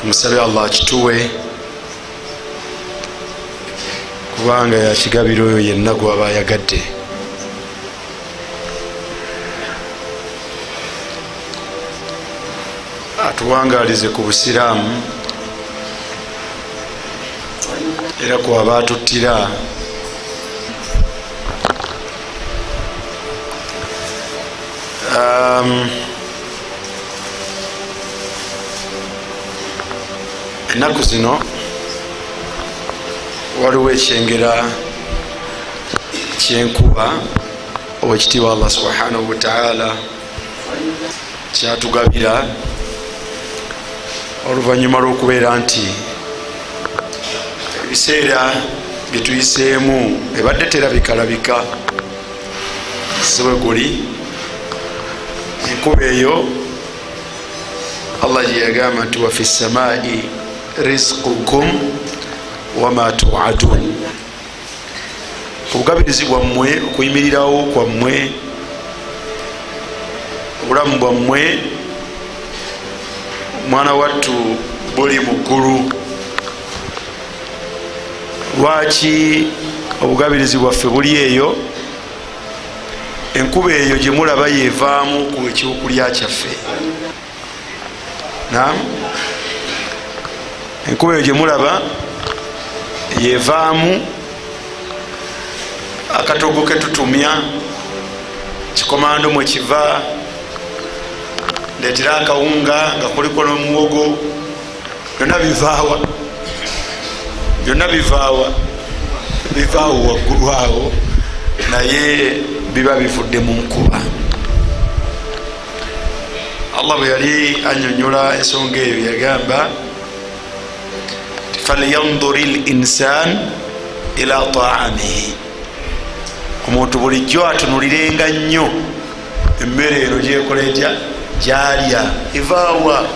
Tumusabe Allah kituwe kubanga yakigabira oyo yenna gwaba ayagadde. Atuwangalize ku busiraamu era kwaba atuttira ennaku zino waliwo ekyengera kyenkuba owekitiibwa Allah subhanahu wa ta'ala kyatugabira oluvannyuma lw'okubeera nti ebiseera byetuyiseemu ebadde terabikalabika siwe guli. Enkuba eyo Allah gye yagamba nti wa fi samai rizqukum wama tu'adun, obugabirizi bwammwe, okuyimirirawo kwammwe, obulamu bwammwe omwana wattu buli mu ggulu. Lwaki obugabirizi bwaffe buli eyo? Enkuba eyo gye mulaba yevaamu ku ekyokulya kyaffe. Enkuba eyo gye mulaba yevaamu akatogo ketutumya, kikomando mwe kiva, ndeetera akawunga nga kuliko n'omuwogo, byonna bivaawa? Byonna bivaawa waggulu awo, naye biba bivudde mu nkuba. Allah bwe yali annyonnyola ensonga eyo yagamba falyanzur linsan ila taamihi, omuntu bulijjo atunulirenga nnyo emmere eno gyekola etya, gyalya, evaawa.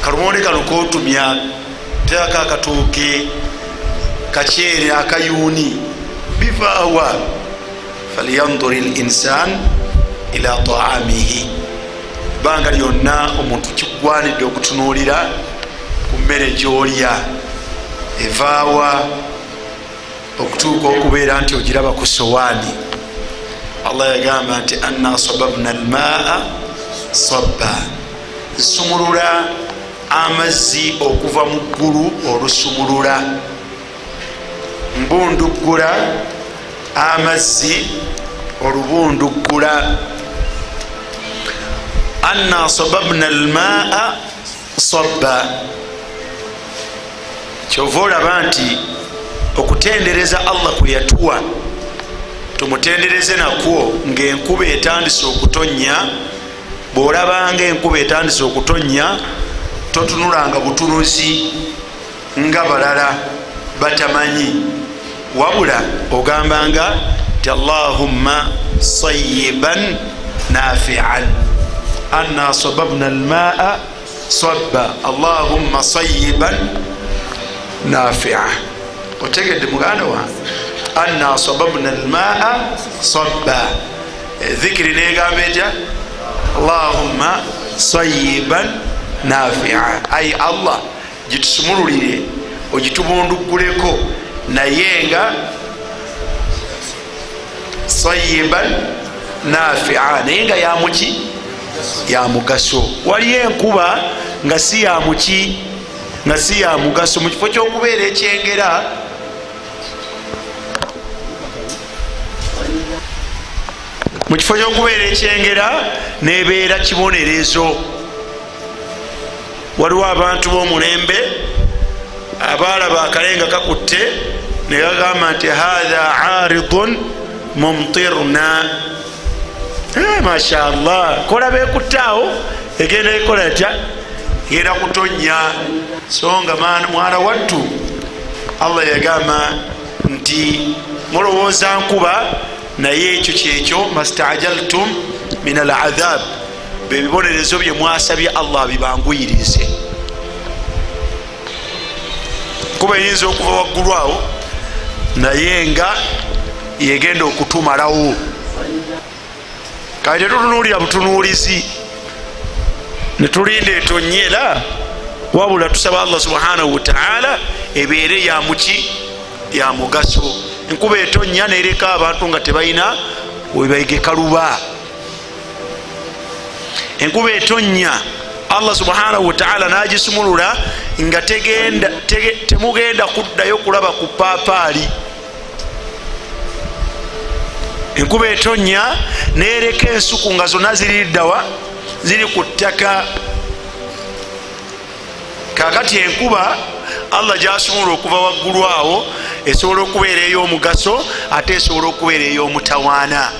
Kalumonde kano kotumya, teako akatooke, kaceere, akayuuni, bivaawa? falyanzur linsan ila taamihi, banga lyonna omuntu kigwanidde okutunuulira ku mmere gyolya, evaawa okutuuka okubeera nti ogiraba ku sowaani. Allah yagamba nti anna sababna almaa sabba, nsumulula amazzi okuva mu ggulu olusumulula, mbunduggula amazzi olubunduggula. Anna sababna almaa sabba, kyova olaba nti okutendereza Allah kwe yatuwa tumutendereze nakwo ng'enkuba etandise okutonnya. Bw'olabanga enkuba etandise okutonnya totunulanga butunuzi nga balala batamanyi, wabula ogambanga ti Allahumma sayyiban nafi'an. Anna sababna almaa sabba, Allahumma sayyiban nafi'a. Otegedde muganda wange? Anna sababna almaa sabba, dhikiri negamba etya? Allahumma sayyiban nafi'a, ay Allah gitusumululire ogitubundugguleko, naye nga sayyiban nafi'a, naye nga yamuki, ya mugaso. Waliyo enkuba nga si yamuki, nga si ya mugaso. Mu kifo ky'okubeera ekyengera, mu kifo ky'okubeera ekyengera nebeera kibonerezo. Waliwo abantu b'omulembe abaalaba akalenga kakutte ne gagamba nti hatha aridun mumtirna. Masha Allah, kola bekuttaawo egenda ekola etya, ngenda kutonya. So nga mwana wattu Allah yagamba nti mulowooza nkuba naye ekyo kyekyo mastajaltum min aladhab, bebibonerezo bye mwasabye Allah bibanguyirize. Kuba eyinza okuva waggulu awo naye nga yegenda okutumalawo. Kale tetutunuulira butunuulizi netulinda etonyera, wabula tusaba Allah subhanahu wa ta'ala ebeere yamuki ya mugaso. Enkuba etonya nereka abantu nga tebalina webayigeka luba. Enkuba etonya Allah subhanahu wa ta'ala nagisumulula nga temugenda kuddayo kulaba ku papaali. Enkuba etonya nereka ensuku nga zonna ziriddawa ziri ku ttaka. Kakati enkuba Allah gyasumulula okuva waggulu awo esobola okubeera ey'omugaso ate esobola okubeera ey'omutawaana.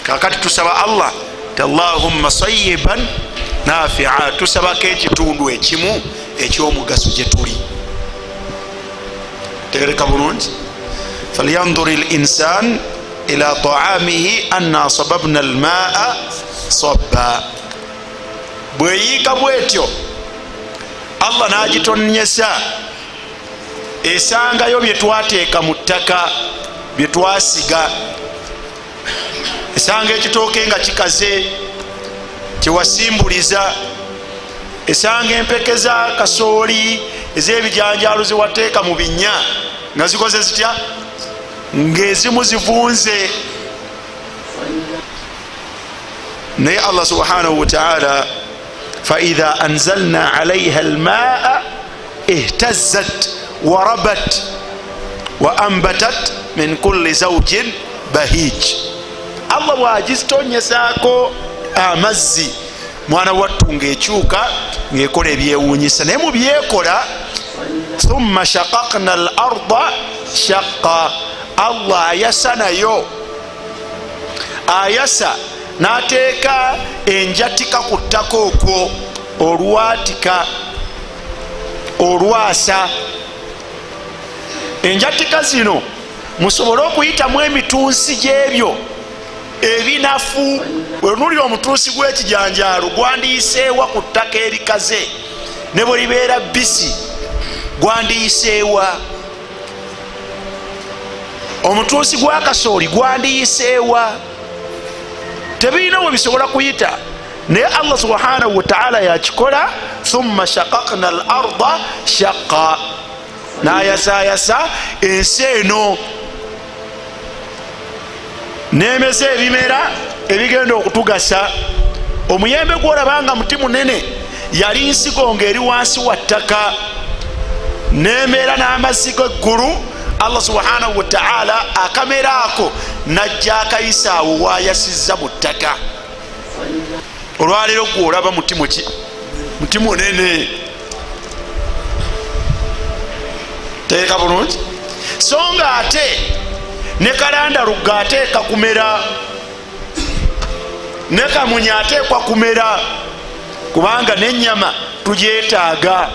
Kakati tusaba Allah Allahumma sayyiban nafi'a, tusabako ekitundu ekimu ekyomugaso gye tuli. Tegereka bulungi. falyanzur al-insan ila ta'amihi anna sababna al-ma'a sabba. Bweyiika bwetyo Allah n'agitonyesa esangayo bye twateeka mu ttaka bye twasiga. Esanga ekitooke nga kikaze kyewasimbuliza, esanga empeke za kasooli ez'ebijanjaalo zewateeka mu binnya nga zikoze zitya, ng'ezimu zivunze. naye Allah subhanahu wa ta'ala فإذا أنزلنا عليها الماء اهتزت وربت وأنبتت من كل زوج بهيج. Allah bwagitonyesako amazzi mwana wattu ng'ekyuka ng'ekola ebyewuunyisa. naye mu byekola thumma shaqaqna al-arda shaqqa, Allah ayasa nayo, ayasa n'ateeka enjatika ku ttaka okwo, olwatika olwasa. Enjatika zino musobole okuyitamu emituusi gy'ebyo ebinafu. Wenulira omutuusi gw'ekijanjaalo gwandiyiseewa ku ttaka erikaze, ne bwe libeera bbisi gwandiyiseewa. Omutuusi gwa kasooli gwandiyiseewa. Tebirina we bisobola kuyita, naye Allah subhanahu wa ta'ala yakikola. thumma shaqaqna al-arda shaqqa, n'ayasayasa ensi eno nemeza ebimera ebigenda okutugasa. Omuyembe gwolabanga muti munene yali nsigo ng'eri wansi wa ttaka, nemera n'amazzi g'eggulu. Allah subhanahu wa ta'ala akamera ako najja akayisa awo wayasizza mu ttaka. Olwaleero gwolaba muti muki, muti munene. Teeka bulungi. So nga ate ne kalandaluga ateeka kumera, ne kamunya ateekwa kumera, kubanga n'ennyama tugyetaaga.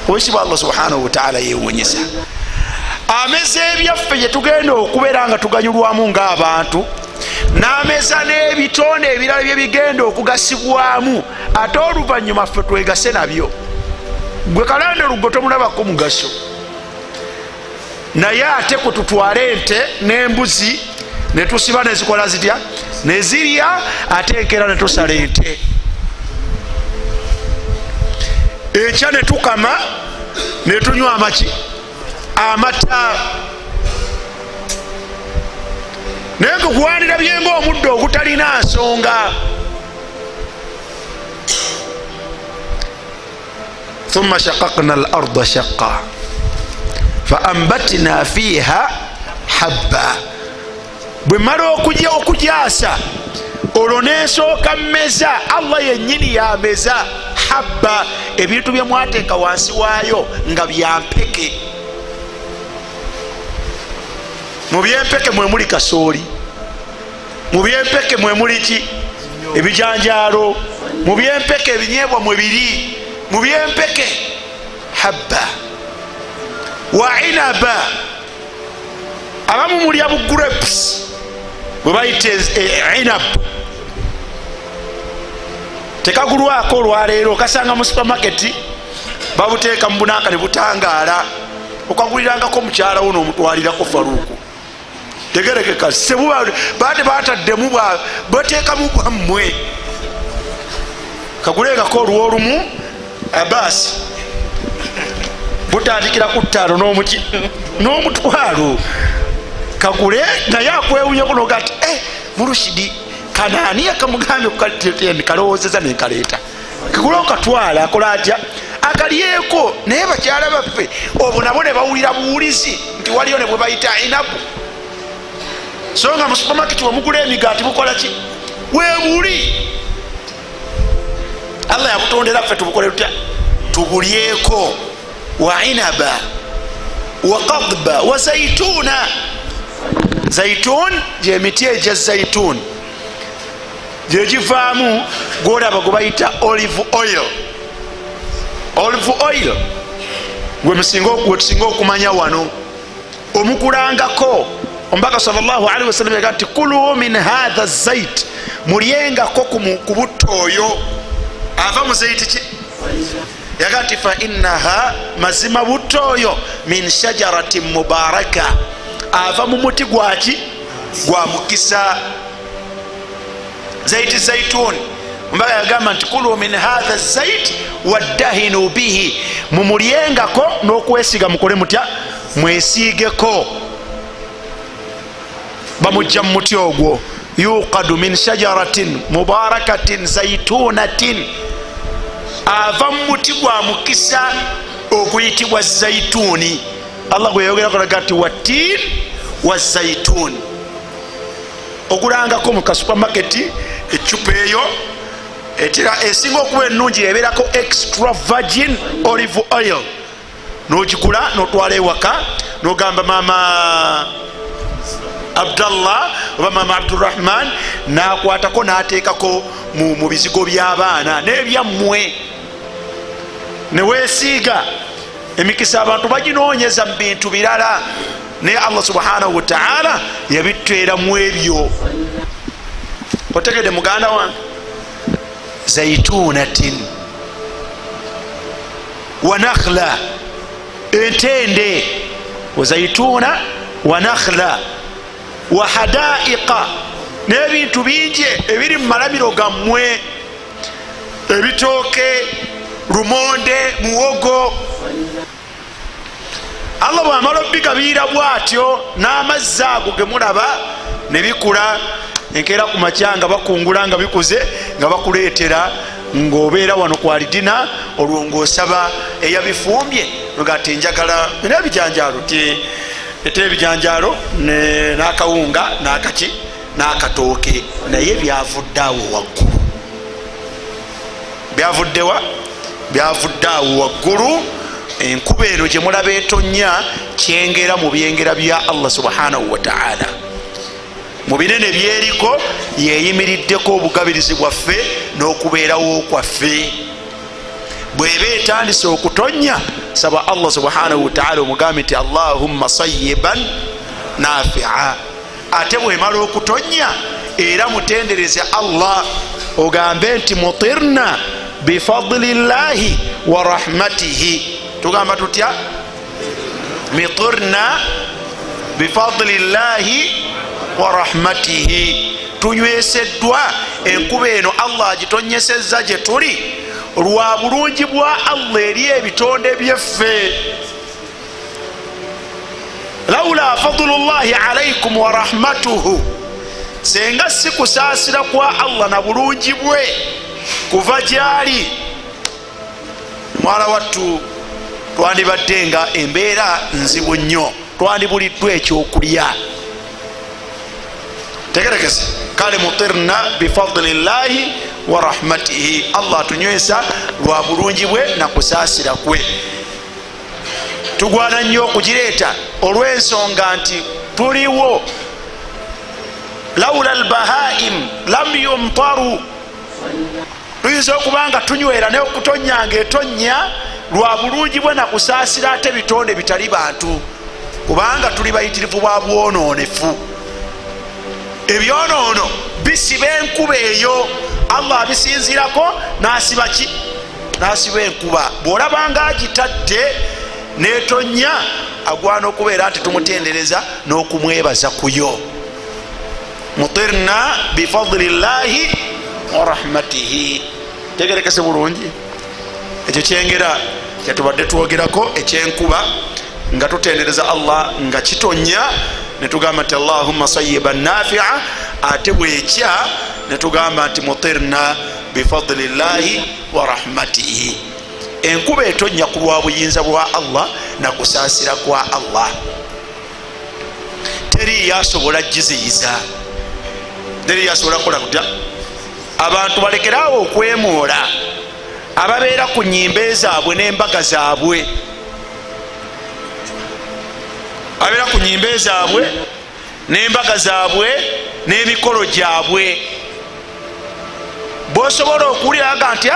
Oweekitiibwa Allah subhanahu wa ta'ala yeewuunyisa. Ameza ebyaffe gye tugenda okubeera nga tuganyulwamu ng'abantu, n'ameza n'ebitonde ebirala bye bigenda okugasibwamu, ate oluvannyuma ffe twegase nabyo. Gwe kalandalugo tomulabako mugaso, naye ate kututwala ente n'embuzi ne tusiba ne zikola zitya, ne zirya, ate enkera ne tusala ente. Enkya ne tukama ne tunywa amaki, amata. Naye kukuwanira byenga omuddo ogutalina nsonga. thumma shaqaqna al-arda shaqqa faambatna fiha habba. Bwe mala okugyasa olwo nensooka mmeza. Allah yennyini yameza habba, ebintu bye mwateeka wansi waayo nga byampeke. Mu byempeke mwe muli kasooli, mu byempeke mwe muli ki, ebijanjalo mu byempeke ebinyebwa mwe biri mu byempeke habba wa inaba abamu mulya bu grapes bwe bayita inab tekagulwako olwaleero okasanga mu supermarket babuteeka mu bunanka ne butangaala okagulirangako mukyala wo n'omutwalirako faluuku tegerekeka bade bataddemu bateekamu bwammwe kaguleekako olwolumu abasi butandikira ku ttaano n'omutwalo kagule naye akwewunyaku nogati mulushidi kanaani akamugambye kalowozeza nenkaleeta kagule okatwala akola atya akalyeko naye bakyala baffe obwo nabo ne bawulira buwulizi nti waliyo ne bwe bayita inabu so nga mu supermarket wemugula emigaati bukola ki webuli allah yabutondera ffe tubukole tutya tubulyeko wa inaba wa qadba wa zaituna zaitun gyemiti egya zaitun gyegivaamu gwolaba gwe bayita olive oil olive oil gwetusinga okumanya wano omukulangako omubaka sallallahu alaihi wasallam yaga nti kulu min hatha zait mulyengako ku butto oyo ava mu zaiti ki yaga nti fa innaha mazima butto oyo min shajaratin mubaraka ava mu muti gwaki gwa mukisa zaiti zaitun omubaka yagamba nti kulu min hatha zait waddahinu bihi mumulyengako n'okwesiga mukole mutya mwesiigeko bamujja mu muti ogwo yuqadu min shajaratin mubarakatin zaitunatin ava mu muti gwa mukisa oguyitibwa zaituni allah gweyogerako laga nti wattin wa zaitun ogulangako mu kasupamaketi ecupa eyo esinga okuba ennungi ebeerako extra virgin olive oil nogigula notwala ewaka nogamba mama abdallah oba mama abdurrahman nakwatako nateekako mu bizigo by'abaana nebyammwe newesiiga emikisa abantu baginoonyeza mu bintu birala naye allah subhanahu wataala yabitweramu ebyo otegede muganda wange zaitunatin wa nakhla entende wazaituna wa nakhla wa hadaiqa n'ebintu bingi ebiri mu malamiro gammwe ebitooke lumonde muwogo allah bwamala obigabiira bwatyo n'amazzi ago gemulaba ne bikula enkeera ku makya nga bakungula nga bikuze nga bakuleetera ng'obeera wano kwalidina olwo ng'osaba eyabifumbye nogati njagala n'ebijanjalo ete ebijanjalo n'akawunga n'akaki n'akatooke naye byavudde awo waggulu byavuddewa byavudde awo waggulu enkuba eno gye mulaba etonya kyengera mu byengera bya allah subhanahu wataala mu binene byeriko yeyimiriddeko obugabirizi bwaffe n'okubeerawo kwaffe bweba etandise okutonya saba allah subhanahu wataala omugambe nti allahumma sayiban nafia ate bwemala okutonya era mutendereze allah ogambe nti mutirna bifadli llahi wa rahmatihi tugamba tutya mitirna bifadli llahi wa rahmatihi tunyweseddwa enkuba eno allah agitonyesezza gye tuli lwa bulungi bwa allah eri ebitonde byeffe laula fadlu llahi alaikum wa rahmatuhu senga si kusaasira kwa allah na bulungi bwe kuva gyali mwala wattu twandibadde nga embeera nzibu nnyo twandibuliddwa ekyokulya tegerekese kale mutirna bifadli llahi wa rahmatihi allah atunywesa lwa bulungi bwe nakusaasira kwe tugwana nnyo okugireeta olw'ensonga nti tuliwo laula albahaim lam yumtaru tuyinza okubanga tunywera naye okutonya ngaetonya lwa bulungi bwe nakusaasira ate bitonde bitali bantu kubanga tuli bayitirivu bwa bwononefu. Ebyonoono bisiba enkuba eyo Allah abisinzirako nasiba ki? Nasiba enkuba. Bwolabanga agitadde netonya agwana okubeera nti tumutendereza n'okumwebaza kuyo. mutirna bifadlillahi wa rahmatihi. Tegerekese bulungi ekyo kyengera kyetubadde twogerako ekyenkuba nga tutendereza Allah nga kitonya netugamba nti Allahumma sayyiban nafi'a, ate bwekya netugamba nti mutirna bifadlillahi wa rahmatihi. Enkuba etonya ku lwa buyinza bwa Allah na kusaasira kwa Allah. Teri yasobola giziyiza, teri yasobola kukola kutya. Abantu balekerawo okwemoola ababeera ku nnyimba zaabwe n'embaga zaabwe, abeera ku nnyimba zaabwe n'embaga zaabwe n'emikolo gyabwe. Bwosobola okuwuliraga nti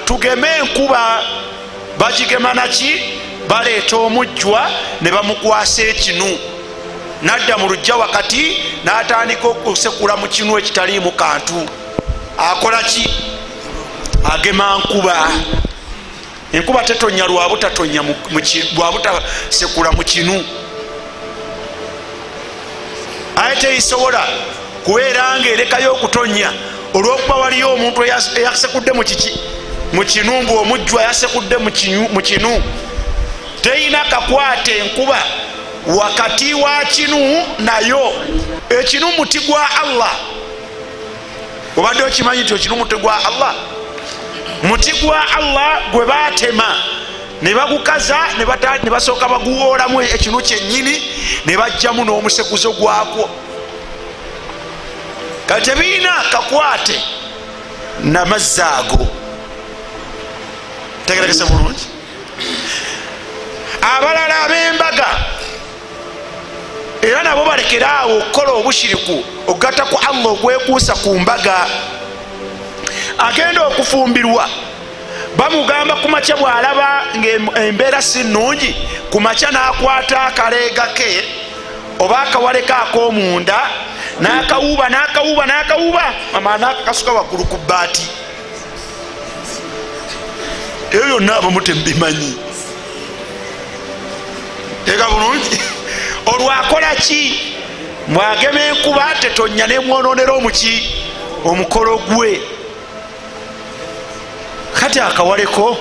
tugeme enkuba, bagigema naki? Baleeta omujjwa ne bamukwasa ekinu, nadda mu lujja wakati n'atandika okusekula mu kinu ekitaliimu kantu. Akola ki? Agema nkuba. Enkuba tetonya lwabutatonya lwabutasekula mu kinu. Aye teyisobola kubeera nga erekayo okutonya olwokuba waliyo omuntu eyasekudde mu kinu, mbu omujjwa yasekudde mu kinu. Teyina kakwate enkuba wakati wa kinu nayo. Ekinu muti gwa Allah. Obadde okimanyi nti ekinu muti gwa Allah? Muti gwa Allah gwe baatema ne bagukaza ne basooka baguwoolamu ekinu kyennyini ne bajjamu n'omusekuzo gwakwo. Kati tebiina kakwate namazzi ago. Tegerekese bulungi. Abalala ab'embaga era nabo balekeraawo okukola obushiriku okugatta ku Allah okwekuusa ku mbaga. Agenda okufumbirwa bamugamba ku makya bw'alaba ng'embeera si nnungi, ku makya n'akwata akaleega ke oba akawaleka ak'omunda n'akawuuba mama n'akakasuka waggulu ku bbaati. Ebyo byonna abamu temubimanyi. Teeka bulungi. Olwakola ki? Mwagema enkuba tetonya nemwononera omukolo gwe. Kati akawaleko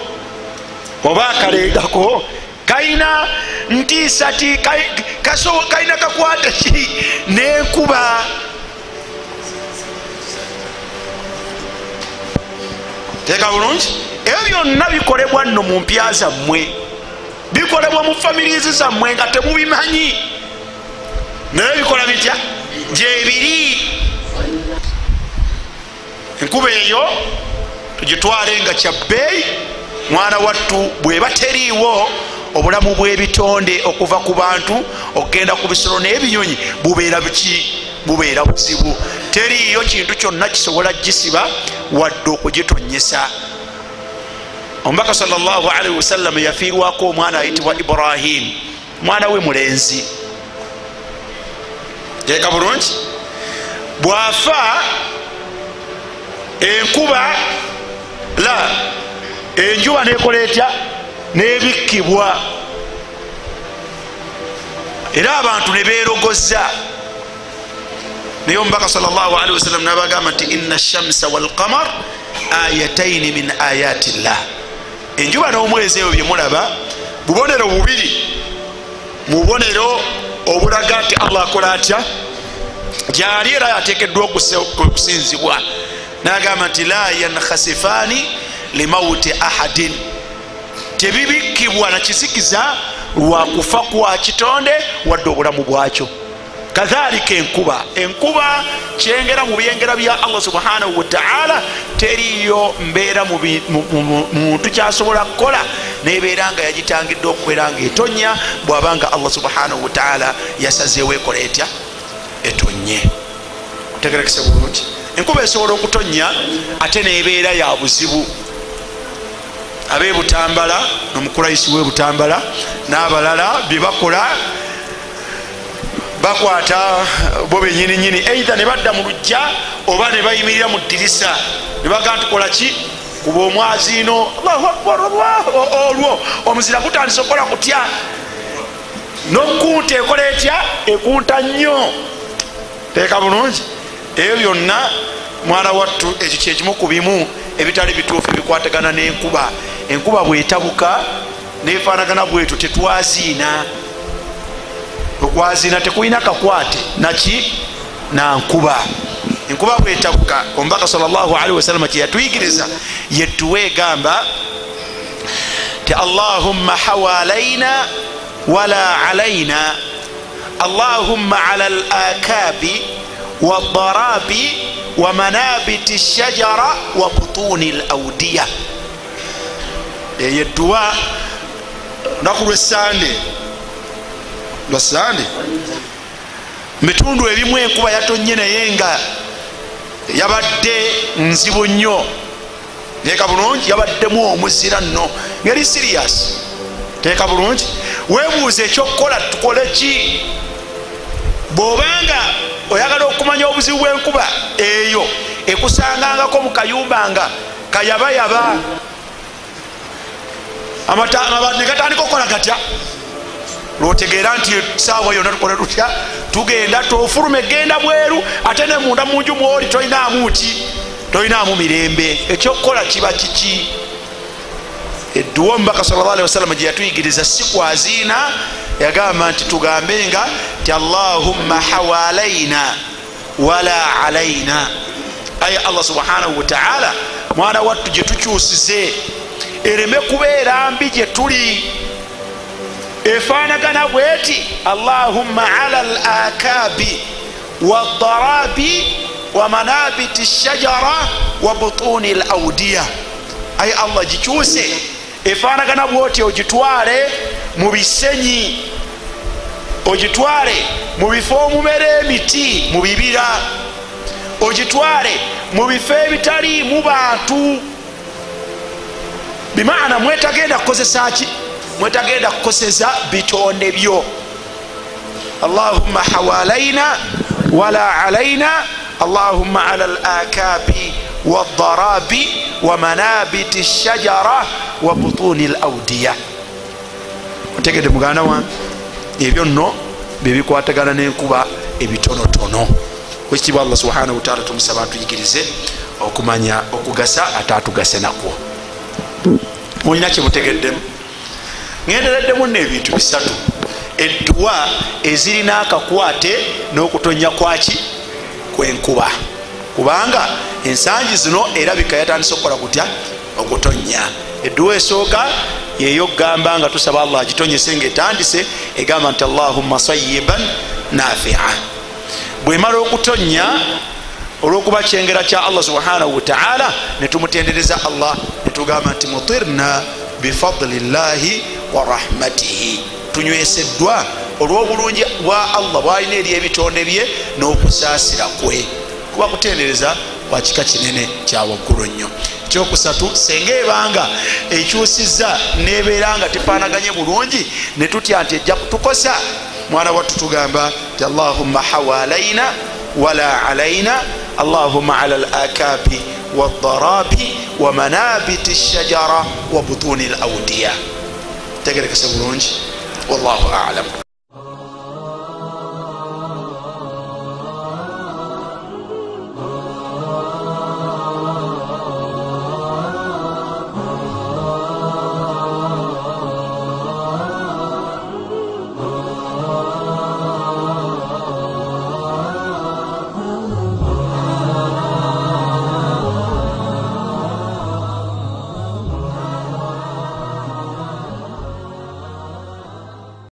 oba akaleegako kalina ntiisa ti kalina kakwate ki n'enkuba. Teeka bulungi. Ebyo byonna bikolebwa nno mu mpya zammwe, bikolebwa mu famirizi zammwe nga temubimanyi, naye bikola bitya? Gyebiri. Enkuba eyo tugitwale nga kyabbeeyi. Mwana wattu bweba teriiwo, obulamu bw'ebitonde okuva ku bantu okgenda ku bisolo n'ebinyonyi bubeera buki? Bubeera buzibu. Teriiyo kintu kyonna kisobola gisiba wadde okugitonyesa. Omubaka sallallahu alaihi wasallam yafiirwako omwana ayitibwa Ibrahim, mwana we mulenzi. Teeka bulungi. Bwafa enkuba enjuba nekola etya? Nebikkibwa, era abantu ne beerogoza. Naye omubaka sallallahu alaihi wasallam nabagamba nti inna shamsa wal qamar ayataini min ayati llah. Enjuba n'omwezi ebyo bye mulaba bubonero bubiri mu bubonero obulaga nti Allah akola atya? Gyali era yateekeddwa okusinzibwa. N'agamba nti la yankhasifani limauti ahadin, tebibikkibwa na kizikiza lwa kufa kwa kitonde wadde obulamu bwakyo. Kadhalika enkuba kyengera mu byengera bya Allah subhanahu wa ta'ala. Teriyo mbeera mu muntu kyasobola kukola nebeera nga yagitangidde okubeera nga etonya bw'abanga Allah subhanahu wa ta'ala yasazeewo ekola etya? Etonye. Tegerekese bulungi. enkuba esobola okutonya ate nebeera ya buzibu. Ab'ebutambala nomukulaisi w'ebutambala n'abalala byebakola bakwata bo benyininyini eitha ne badda mu lujja oba ne bayimirira mu ddirisa ne baga ntukola ki kuba omwaziino Allahu akbar olwo omuzira gutandisa okukola kutya n'okunta ekola etya ekunta nnyo. Teeka bulungi eyo byonna mwana wattu ekyo kyekimu ku bimu ebitali bituufu ebikwatagana n'enkuba. Enkuba bwetabuka nefaanagana bwetu tetwaziina. Okwaziina tekulina kakwate naki na nkuba. Enkuba bwetabuka omubaka sallallahu alaihi wasallam kyeyatuyigiriza yetuwa egamba ti Allahumma hawalaina wala alaina Allahumma ala al-akabi wad-darabi wa manabiti ash-shajara wa butuni al-awdiya. Yetuwa nakulwe Sande lwasande mitundu ebimu enkuba yatonye naye nga yabadde nzibu nnyo. Teeka bulungi yabaddemu omuzira nno ngeri serious. Teeka bulungi weebuuze ekyokukola tukole ki bw'obanga oyagala okumanya obuzibu bw'enkuba eyo ekusangangako mu kayumba nga kayabayaba amabati ne gatandika okukola gatya lwotegeera nti saawa yonna tukole tutya tugenda tofulume genda bweru ate ne munda munju mwoli tolinaamu ki tolinaamu mirembe. Ekyokukola kiba kiki? Edduwa omubaka sallallahu alaihi wasallam gye yatuyigiriza si kwaziina yagamba nti tugambenga ti Allahumma hawalaina wala alaina. Aye Allah subhanahu wa ta'ala mwana wattu gye tukyusize ereme kubeera mbi gye tuli efaanagana bweti Allahumma ala al-akabi wad-darabi wa manabiti ash-shajara wa butuni al-awdiya. Aye Allah gikyuse efaanagana bwoti ogitwale mu bisenyi ogitwale mu bifo omumera emiti mu bibira ogitwale mu bifo ebitaliimu bantu bimaana mwetagenda kukozesa ki mwetagenda kukozesa bitonde byo. Allahumma hawalaina wala alaina Allahumma ala al-akabi wad-darabi wa manabiti ash-shajara wa butuni al-awdiya. Otegede muganda wange ebyo nno byebikwatagana n'enkuba ebitonotono. Kwekitibwa Allah subhanahu wa ta'ala tumusaba atuyigirize okumanya okugasa ate atugase nakwo. Mulina kye mutegeddemu ngendereddemu n'ebintu bisatu edduwa ezirina akakwate n'okutonya kwaki kwenkuba kubanga ensangi zino erabika yatandise okukola kutya okutonya. Edduwa esooka yeyo gamba nga tusaba Allah agitonyese ngaetandise egamba nti Allahumma sayyiban nafi'a. Bwemala okutonya olwokuba kyengera kya Allah subhanahu wa ta'ala netumutendereza Allah netugamba nti mutirna bifadlillahi wa rahmatihi. Tunyweseddwa olw'obulungi bwa Allah bwalina eri ebitonde bye n'okusaasira kwe. Kuba kutendereza kwa kika kinene kya waggulu nnyo. Ekyokusatu senga ebanga ekyusizza nebeera nga tefaanaganye bulungi ne tutya nti ejja kutukosa mwana wattu tugamba ti Allahumma hawalaina wala alaina Allahumma ala al-akabi wad-darabi wa manabiti ash-shajara wa butuni al-awdiya. Tegerekese bulungi wallahu a'lam.